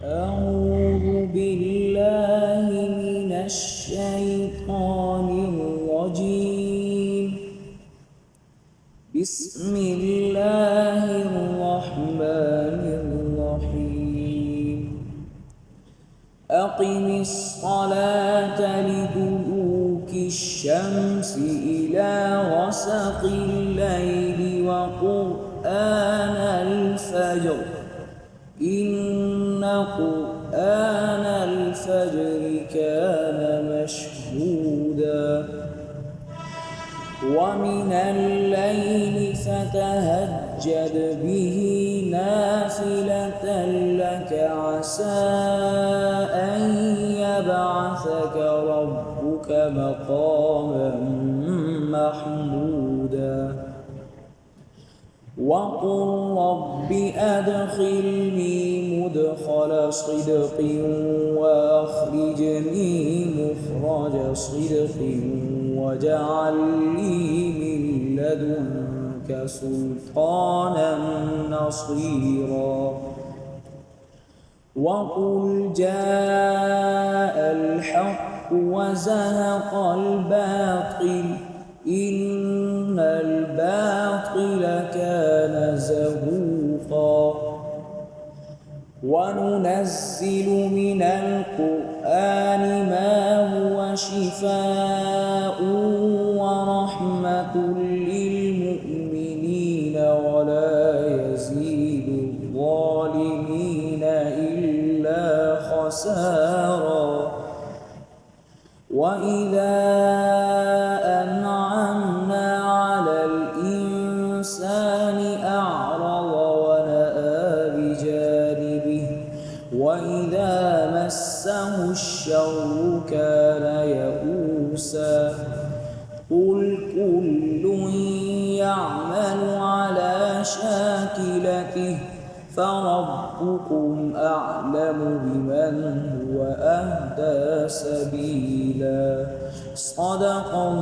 أعوذ بالله من الشيطان الرجيم. بسم الله الرحمن الرحيم. أقم الصلاة لدلوك الشمس إلى غسق الليل وقرآن الفجر إن قرآن الفجر كان مشهودا ومن الليل فتهجد به نافلة لك عسى أن يبعثك ربك مقاما محمودا وقل رب أدخلني مدخل صدق وأخرجني مخرج صدق واجعل لي من لدنك سلطانا نصيرا وقل جاء الحق وزهق الباطل إن الباطل كان زهوقا وننزل من القرآن ما هو شفاء ورحمة للمؤمنين ولا يزيد الظالمين إلا خسارا وإذا أنعمنا على الإنسان أعرض ونأى بجانبه وإذا مسه الشر كان يئوسا قل كل يعمل على شاكلته فربكم أعلم بمن هو أهدى سبيلا. صدق الله.